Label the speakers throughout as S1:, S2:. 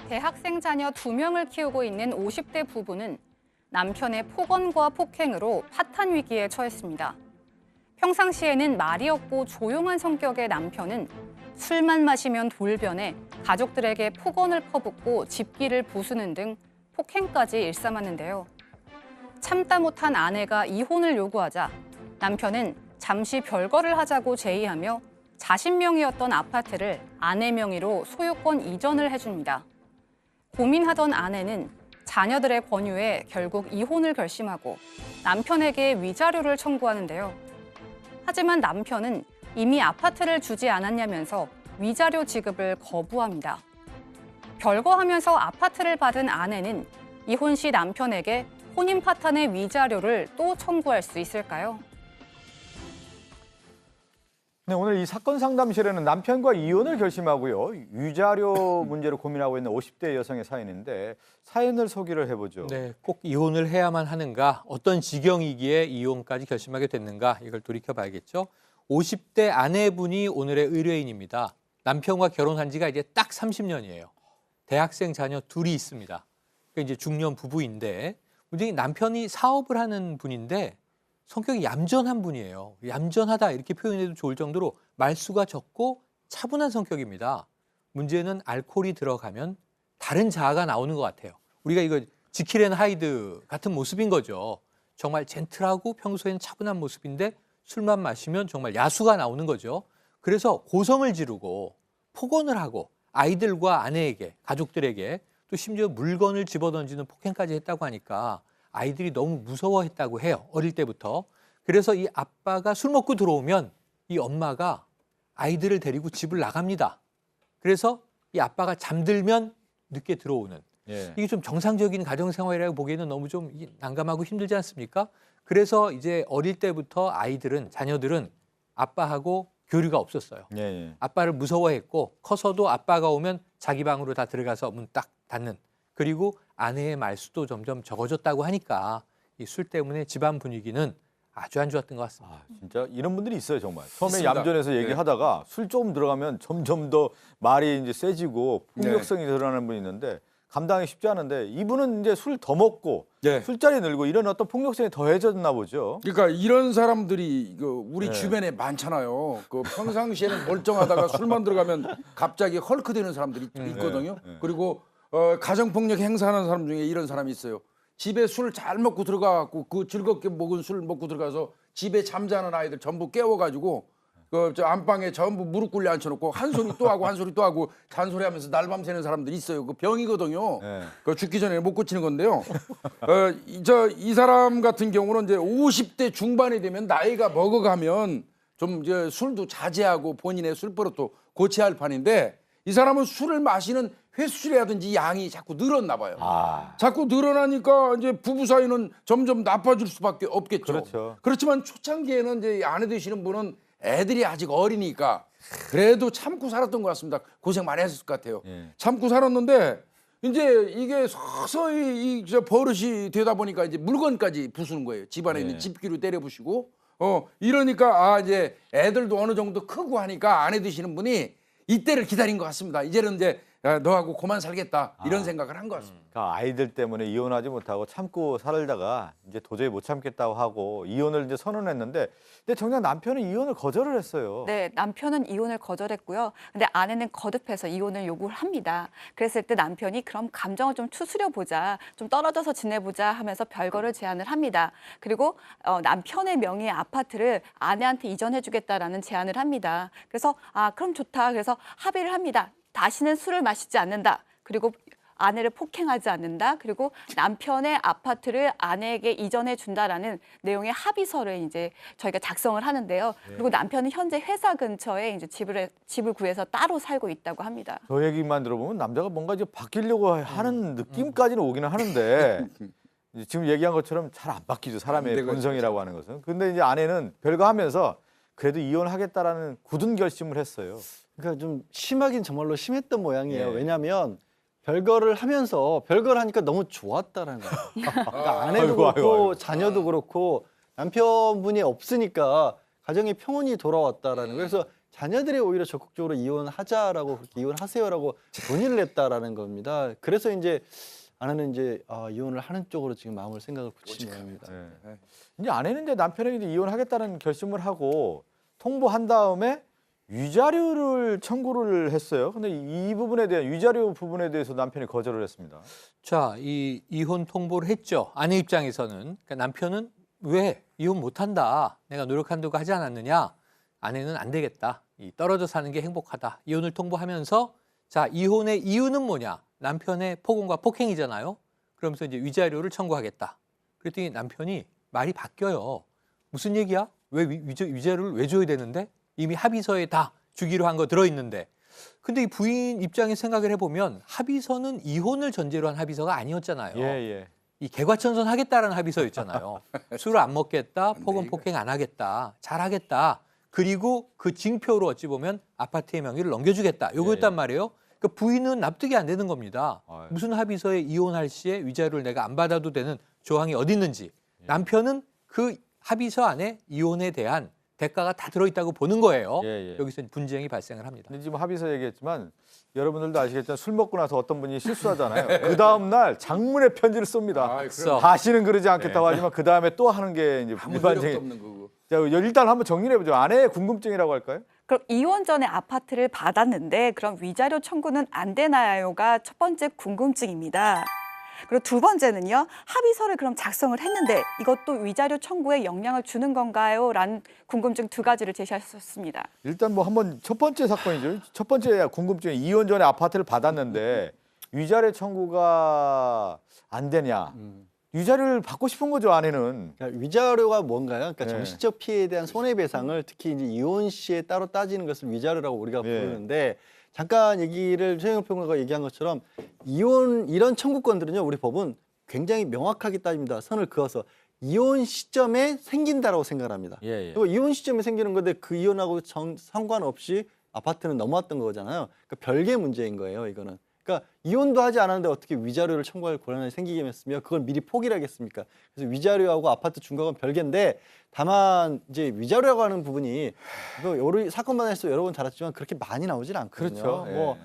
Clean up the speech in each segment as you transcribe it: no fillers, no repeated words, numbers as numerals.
S1: 대학생 자녀 2명을 키우고 있는 50대 부부는 남편의 폭언과 폭행으로 파탄 위기에 처했습니다. 평상시에는 말이 없고 조용한 성격의 남편은 술만 마시면 돌변해 가족들에게 폭언을 퍼붓고 집기를 부수는 등 폭행까지 일삼았는데요. 참다 못한 아내가 이혼을 요구하자 남편은 잠시 별거를 하자고 제의하며 자신 명의였던 아파트를 아내 명의로 소유권 이전을 해줍니다. 고민하던 아내는 자녀들의 권유에 결국 이혼을 결심하고 남편에게 위자료를 청구하는데요. 하지만 남편은 이미 아파트를 주지 않았냐면서 위자료 지급을 거부합니다. 별거하면서 아파트를 받은 아내는 이혼 시 남편에게 혼인 파탄의 위자료를 또 청구할 수 있을까요?
S2: 네, 오늘 이 사건 상담실에는 남편과 이혼을 결심하고요. 위자료 문제로 고민하고 있는 50대 여성의 사연인데 사연을 소개를 해보죠.
S3: 네, 꼭 이혼을 해야만 하는가, 어떤 지경이기에 이혼까지 결심하게 됐는가, 이걸 돌이켜봐야겠죠. 50대 아내분이 오늘의 의뢰인입니다. 남편과 결혼한 지가 이제 딱 30년이에요. 대학생 자녀 둘이 있습니다. 그러니까 이제 중년 부부인데 문제는 남편이 사업을 하는 분인데 성격이 얌전한 분이에요. 얌전하다 이렇게 표현해도 좋을 정도로 말수가 적고 차분한 성격입니다. 문제는 알코올이 들어가면 다른 자아가 나오는 것 같아요. 우리가 이거 지킬 앤 하이드 같은 모습인 거죠. 정말 젠틀하고 평소엔 차분한 모습인데 술만 마시면 정말 야수가 나오는 거죠. 그래서 고성을 지르고 폭언을 하고 아이들과 아내에게, 가족들에게 또 심지어 물건을 집어던지는 폭행까지 했다고 하니까 아이들이 너무 무서워했다고 해요. 어릴 때부터. 그래서 이 아빠가 술 먹고 들어오면 이 엄마가 아이들을 데리고 집을 나갑니다. 그래서 이 아빠가 잠들면 늦게 들어오는.
S2: 예.
S3: 이게 좀 정상적인 가정생활이라고 보기에는 너무 좀 난감하고 힘들지 않습니까? 그래서 이제 어릴 때부터 아이들은, 자녀들은 아빠하고 교류가 없었어요.
S2: 예, 예.
S3: 아빠를 무서워했고 커서도 아빠가 오면 자기 방으로 다 들어가서 문 딱 닫는. 그리고 아내의 말수도 점점 적어졌다고 하니까 이 술 때문에 집안 분위기는 아주 안 좋았던 것 같습니다.
S2: 아, 진짜 이런 분들이 있어요, 정말. 처음에
S4: 있습니다.
S2: 얌전해서 얘기하다가 술 조금 들어가면 점점 더 말이 이제 세지고 폭력성이 드러나는 분이 있는데 감당이 쉽지 않은데 이분은 이제 술 더 먹고
S4: 네.
S2: 술자리 늘고 이런 어떤 폭력성이 더해졌나 보죠.
S4: 그러니까 이런 사람들이 우리
S2: 네.
S4: 주변에 많잖아요. 그 평상시에는 멀쩡하다가 술만 들어가면 갑자기 헐크 되는 사람들이 있거든요.
S2: 네.
S4: 그리고 가정폭력 행사하는 사람 중에 이런 사람이 있어요. 집에 술 잘 먹고 들어가갖고 그 즐겁게 먹은 술 먹고 들어가서 집에 잠자는 아이들 전부 깨워가지고 저 안방에 전부 무릎 꿇려 앉혀놓고 한 소리 또 하고 한 소리 또 하고 잔소리하면서 날밤 새는 사람들이 있어요. 그 병이거든요.
S2: 네.
S4: 그 죽기 전에 못 고치는 건데요. 이 사람 같은 경우는 이제 50대 중반이 되면 나이가 먹어가면 좀 이제 술도 자제하고 본인의 술버릇도 고쳐야 할 판인데 이 사람은 술을 마시는 횟수라든지 양이 자꾸 늘었나 봐요.
S2: 아,
S4: 자꾸 늘어나니까 이제 부부 사이는 점점 나빠질 수밖에 없겠죠.
S2: 그렇죠.
S4: 그렇지만 초창기에는 이제 아내 되시는 분은 애들이 아직 어리니까 그래도 참고 살았던 것 같습니다. 고생 많이 했을 것 같아요.
S2: 예.
S4: 참고 살았는데 이제 이게 서서히 저 버릇이 되다 보니까 이제 물건까지 부수는 거예요. 집안에
S2: 예.
S4: 있는 집기로 때려 부시고 이러니까 이제 애들도 어느 정도 크고 하니까 아내 되시는 분이 이때를 기다린 것 같습니다. 이제는 이제 너하고 그만 살겠다 이런 생각을 한 것 같습니다.
S2: 그러니까 아이들 때문에 이혼하지 못하고 참고 살다가 이제 도저히 못 참겠다고 하고 이혼을 이제 선언했는데 근데 정작 남편은 이혼을 거절을 했어요.
S5: 네, 남편은 이혼을 거절했고요. 근데 아내는 거듭해서 이혼을 요구를 합니다. 그랬을 때 남편이 그럼 감정을 좀 추스려보자, 좀 떨어져서 지내보자 하면서 별거를 제안을 합니다. 그리고 남편의 명의의 아파트를 아내한테 이전해주겠다라는 제안을 합니다. 그래서 그럼 좋다. 그래서 합의를 합니다. 다시는 술을 마시지 않는다. 그리고 아내를 폭행하지 않는다. 그리고 남편의 아파트를 아내에게 이전해 준다라는 내용의 합의서를 이제 저희가 작성을 하는데요. 그리고 남편은 현재 회사 근처에 이제 집을 구해서 따로 살고 있다고 합니다.
S2: 저 얘기만 들어보면 남자가 뭔가 이제 바뀌려고 하는 느낌까지는 오기는 하는데 이제 지금 얘기한 것처럼 잘 안 바뀌죠. 사람의
S4: 네,
S2: 본성이라고 하는 것은. 근데 이제 아내는 별거 하면서 그래도 이혼하겠다라는 굳은 결심을 했어요.
S6: 그러니까 좀 심하긴 정말로 심했던 모양이에요.
S2: 예.
S6: 왜냐하면 별거를 하면서 별거를 하니까 너무 좋았다라는 거예요. 그러니까 아내도
S2: 아이고,
S6: 그렇고
S2: 아이고.
S6: 자녀도 그렇고 남편분이 없으니까 가정의 평온이 돌아왔다라는 거예요. 그래서 자녀들이 오히려 적극적으로 이혼하자라고 그렇게 이혼하세요라고 논의를 했다라는 겁니다. 그래서 이제 아내는 이제 이혼을 하는 쪽으로 지금 마음을 생각을 굳힌 모양입니다.
S2: 네. 이제 아내는 이제 남편에게 이혼하겠다는 결심을 하고 통보한 다음에 위자료를 청구를 했어요. 근데 이 부분에 대한 위자료 부분에 대해서 남편이 거절을 했습니다.
S3: 자, 이 이혼 통보를 했죠. 아내 입장에서는. 그러니까 남편은 왜 이혼 못한다. 내가 노력한다고 하지 않았느냐. 아내는 안 되겠다. 이 떨어져 사는 게 행복하다. 이혼을 통보하면서 자, 이혼의 이유는 뭐냐. 남편의 폭언과 폭행이잖아요. 그러면서 이제 위자료를 청구하겠다. 그랬더니 남편이 말이 바뀌어요. 무슨 얘기야? 왜 위자료를 왜 줘야 되는데? 이미 합의서에 다 주기로 한 거 들어있는데. 근데 이 부인 입장에 생각을 해보면 합의서는 이혼을 전제로 한 합의서가 아니었잖아요.
S2: 예.
S3: 이 개과천선 하겠다라는 합의서였잖아요. 술을 안 먹겠다, 폭언 폭행 안 하겠다, 잘하겠다. 그리고 그 징표로 어찌 보면 아파트의 명의를 넘겨주겠다. 요거였단 말이에요. 그러니까 부인은 납득이 안 되는 겁니다. 무슨 합의서에 이혼할 시에 위자료를 내가 안 받아도 되는 조항이 어디 있는지. 남편은 그 합의서 안에 이혼에 대한 대가가 다 들어있다고 보는 거예요. 여기서 분쟁이 발생을 합니다.
S2: 근데 지금 합의서 얘기했지만 여러분들도 아시겠지만 술 먹고 나서 어떤 분이 실수하잖아요. 그 다음 날 장문의 편지를 씁니다.
S3: 그럼.
S2: 다시는 그러지 않겠다고 하지만 그 다음에 또 하는 게 이제
S4: 아무 노력도
S2: 일반적인.
S4: 없는 거고.
S2: 자, 일단 한번 정리해 보죠. 아내의 궁금증이라고 할까요?
S5: 그럼 이혼 전에 아파트를 받았는데 그럼 위자료 청구는 안 되나요가 첫 번째 궁금증입니다. 그리고 두 번째는요. 합의서를 그럼 작성을 했는데 이것도 위자료 청구에 영향을 주는 건가요? 라는 궁금증 두 가지를 제시하셨습니다.
S2: 일단 뭐 한번 첫 번째 사건이죠. 첫 번째 궁금증이 이혼 전에 아파트를 받았는데 위자료 청구가 안 되냐. 위자료를 받고 싶은 거죠, 아내는.
S6: 그러니까 위자료가 뭔가요? 그러니까
S2: 네.
S6: 정신적 피해에 대한 손해배상을 특히 이제 이혼 시에 따로 따지는 것을 위자료라고 우리가 부르는데 잠깐 얘기를 최영일 평론가가 얘기한 것처럼 이런 청구권들은요, 우리 법은 굉장히 명확하게 따집니다. 선을 그어서 이혼 시점에 생긴다라고 생각을 합니다. 그리고 이혼 시점에 생기는 건데 그 이혼하고 상관없이 아파트는 넘어왔던 거잖아요. 그러니까 별개 문제인 거예요, 이거는. 그러니까 이혼도 하지 않았는데 어떻게 위자료를 청구할 권한이 생기게 했으며 그걸 미리 포기를 하겠습니까? 그래서 위자료하고 아파트 중과건 별개인데 다만 이제 위자료라고 하는 부분이 여러 사건만 해서 여러 번 다뤘지만 그렇게 많이 나오질 않거든요.
S2: 그렇죠.
S6: 뭐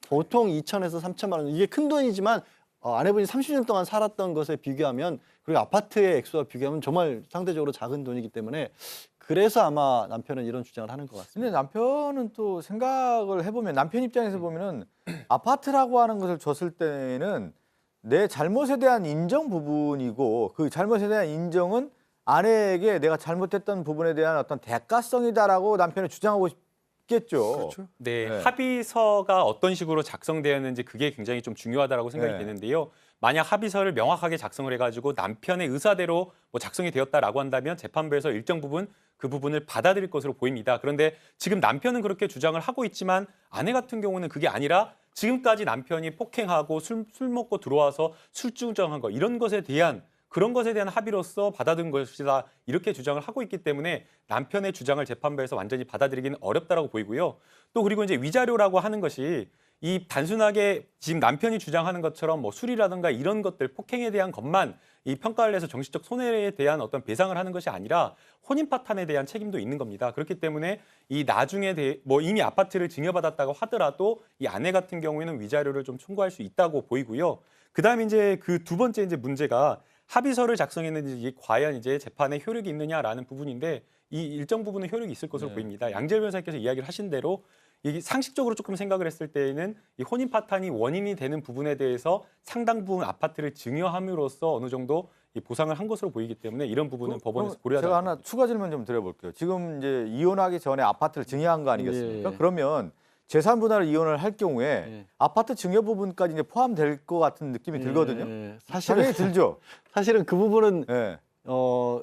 S6: 보통 2천에서 3천만 원 이게 큰 돈이지만 아내분이 30년 동안 살았던 것에 비교하면 그리고 아파트의 액수와 비교하면 정말 상대적으로 작은 돈이기 때문에 그래서 아마 남편은 이런 주장을 하는 것 같습니다.
S2: 근데 남편은 또 생각을 해보면 남편 입장에서 보면은 아파트라고 하는 것을 줬을 때는 내 잘못에 대한 인정 부분이고 그 잘못에 대한 인정은 아내에게 내가 잘못했던 부분에 대한 어떤 대가성이다라고 남편이 주장하고 있겠죠.
S4: 그렇죠.
S7: 네,
S2: 네.
S7: 합의서가 어떤 식으로 작성되었는지 그게 굉장히 좀 중요하다고 생각이
S2: 네.
S7: 되는데요. 만약 합의서를 명확하게 작성을 해가지고 남편의 의사대로 뭐 작성이 되었다라고 한다면 재판부에서 일정 부분 그 부분을 받아들일 것으로 보입니다. 그런데 지금 남편은 그렇게 주장을 하고 있지만 아내 같은 경우는 그게 아니라 지금까지 남편이 폭행하고 술 먹고 들어와서 술주정한 거 이런 것에 대한 그런 것에 대한 합의로서 받아들인 것이다 이렇게 주장을 하고 있기 때문에 남편의 주장을 재판부에서 완전히 받아들이기는 어렵다라고 보이고요. 또 그리고 이제 위자료라고 하는 것이 이 단순하게 지금 남편이 주장하는 것처럼 뭐 술이라든가 이런 것들 폭행에 대한 것만 이 평가를 해서 정신적 손해에 대한 어떤 배상을 하는 것이 아니라 혼인 파탄에 대한 책임도 있는 겁니다. 그렇기 때문에 이 나중에 뭐 이미 아파트를 증여받았다고 하더라도 이 아내 같은 경우에는 위자료를 좀 청구할 수 있다고 보이고요. 그다음에 이제 그 두 번째 이제 문제가 합의서를 작성했는지 이게 과연 이제 재판에 효력이 있느냐라는 부분인데 이 일정 부분은 효력이 있을 것으로 보입니다. 양재 변호사께서 이야기를 하신 대로 이게 상식적으로 조금 생각을 했을 때에는 이 혼인 파탄이 원인이 되는 부분에 대해서 상당 부분 아파트를 증여함으로써 어느 정도 이 보상을 한 것으로 보이기 때문에 이런 부분은 법원에서 고려하지
S2: 제가
S7: 않습니다.
S2: 하나 추가 질문 좀 드려볼게요. 지금 이제 이혼하기 전에 아파트를 증여한 거 아니겠습니까?
S6: 예.
S2: 그러면 재산 분할을 이혼을 할 경우에
S6: 예.
S2: 아파트 증여 부분까지 이제 포함될 것 같은 느낌이 들거든요. 당연히 들죠.
S6: 사실은 그 부분은
S2: 예.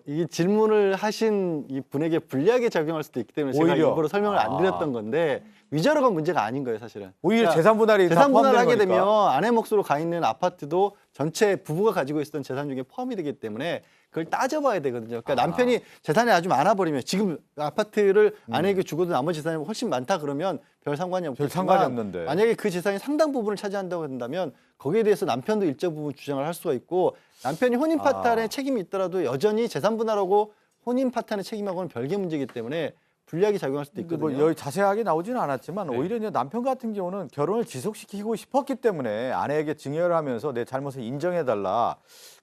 S6: 이 질문을 하신 이 분에게 불리하게 작용할 수도 있기 때문에 제가
S2: 오히려?
S6: 일부러 설명을 안 드렸던 건데 위자료가 문제가 아닌 거예요, 사실은.
S2: 오히려
S6: 그러니까
S2: 재산 분할이 다
S6: 재산 분할을
S2: 포함되는
S6: 하게
S2: 거니까.
S6: 되면 아내 몫으로 가 있는 아파트도 전체 부부가 가지고 있었던 재산 중에 포함이 되기 때문에 그걸 따져봐야 되거든요. 그러니까 남편이 재산이 아주 많아버리면 지금 아파트를 아내에게 주고도 나머지 재산이 훨씬 많다 그러면 별 상관이 없겠지만
S2: 상관이 없는데.
S6: 만약에 그 재산이 상당 부분을 차지한다고 한다면 거기에 대해서 남편도 일정 부분 주장을 할 수가 있고 남편이 혼인 파탄에 책임이 있더라도 여전히 재산 분할하고 혼인 파탄의 책임하고는 별개 문제이기 때문에 불리하게 작용할 수도
S2: 근데
S6: 있거든요.
S2: 뭐 여기 자세하게 나오지는 않았지만
S7: 네.
S2: 오히려 이제 남편 같은 경우는 결혼을 지속시키고 싶었기 때문에 아내에게 증여를 하면서 내 잘못을 인정해달라.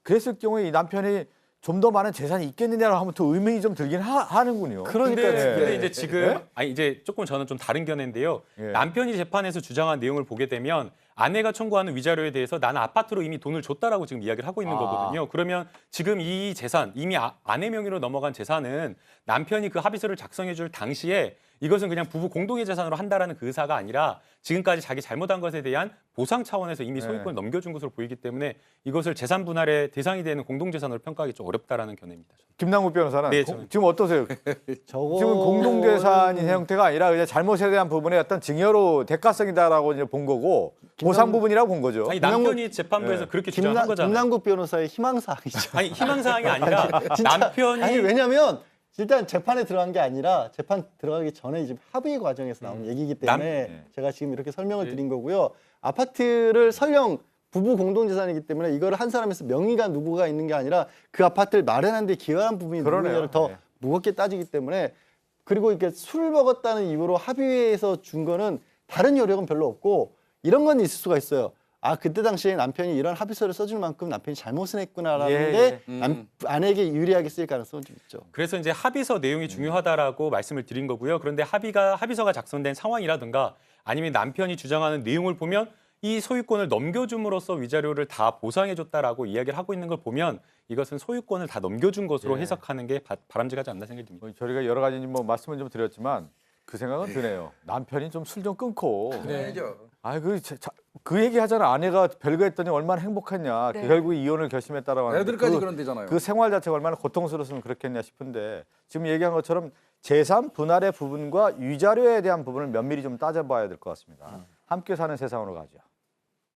S2: 그랬을 경우에 이 남편이 좀 더 많은 재산이 있겠느냐라고 하면 또 의문이 좀 들긴 하는군요.
S6: 그러니까
S7: 근데
S2: 네.
S7: 이제 지금
S2: 네?
S7: 아니 이제 조금 저는 좀 다른 견해인데요.
S2: 예.
S7: 남편이 재판에서 주장한 내용을 보게 되면 아내가 청구하는 위자료에 대해서 나는 아파트로 이미 돈을 줬다라고 지금 이야기를 하고 있는
S2: 아.
S7: 거거든요. 그러면 지금 이 재산 이미 아내 명의로 넘어간 재산은 남편이 그 합의서를 작성해 줄 당시에 이것은 그냥 부부 공동의 재산으로 한다라는 그 의사가 아니라 지금까지 자기 잘못한 것에 대한 보상 차원에서 이미
S2: 네.
S7: 소유권을 넘겨준 것으로 보이기 때문에 이것을 재산 분할의 대상이 되는 공동재산으로 평가하기 좀 어렵다라는 견해입니다.
S2: 김남국 변호사는
S7: 네,
S2: 지금 어떠세요?
S6: 저거
S2: 지금 공동재산인 형태가 아니라 그냥 잘못에 대한 부분의 어떤 증여로 대가성이다라고 이제 본 거고 보상 부분이라고 본 거죠.
S7: 아니 남편이 재판부에서
S2: 네.
S7: 그렇게 주장한 거잖아요.
S6: 김남국 변호사의 희망사항이죠.
S7: 아니 희망사항이 아니라
S6: 진짜.
S7: 남편이
S6: 아니 왜냐하면 일단 재판에 들어간 게 아니라 재판 들어가기 전에 이제 합의 과정에서 나온 얘기이기 때문에 제가 지금 이렇게 설명을 드린 거고요. 아파트를 설령 부부 공동재산이기 때문에 이거를 한 사람에서 명의가 누구가 있는 게 아니라 그 아파트를 마련하는 데 기여한 부분이
S2: 그러네요.
S6: 누구냐를 더
S2: 네.
S6: 무겁게 따지기 때문에 그리고 이렇게 술을 먹었다는 이유로 합의회에서 준 거는 다른 여력은 별로 없고 이런 건 있을 수가 있어요. 아 그때 당시에 남편이 이런 합의서를 써줄 만큼 남편이 잘못을 했구나라는
S2: 예,
S6: 게
S4: 예.
S6: 아내에게 유리하게 쓰일 가능성은 좀 있죠.
S7: 그래서 이제 합의서 내용이 중요하다라고 말씀을 드린 거고요. 그런데 합의서가 작성된 상황이라든가 아니면 남편이 주장하는 내용을 보면 이 소유권을 넘겨줌으로써 위자료를 다 보상해줬다라고 이야기를 하고 있는 걸 보면 이것은 소유권을 다 넘겨준 것으로
S2: 예.
S7: 해석하는 게 바람직하지 않나 생각이 듭니다.
S2: 저희가 여러 가지 뭐 말씀을 좀 드렸지만 그 생각은 드네요. 남편이 좀 술 좀 끊고.
S3: 네.
S2: 그 얘기 하잖아. 아내가 별거 했더니 얼마나 행복했냐.
S5: 네.
S2: 결국 이혼을 결심했다라고 하는데
S4: 애들까지
S2: 그,
S4: 그런데잖아요.
S2: 그 생활 자체가 얼마나 고통스러웠으면 그렇겠냐 싶은데 지금 얘기한 것처럼 재산 분할의 부분과 위자료에 대한 부분을 면밀히 좀 따져봐야 될 것 같습니다. 함께 사는 세상으로 가죠.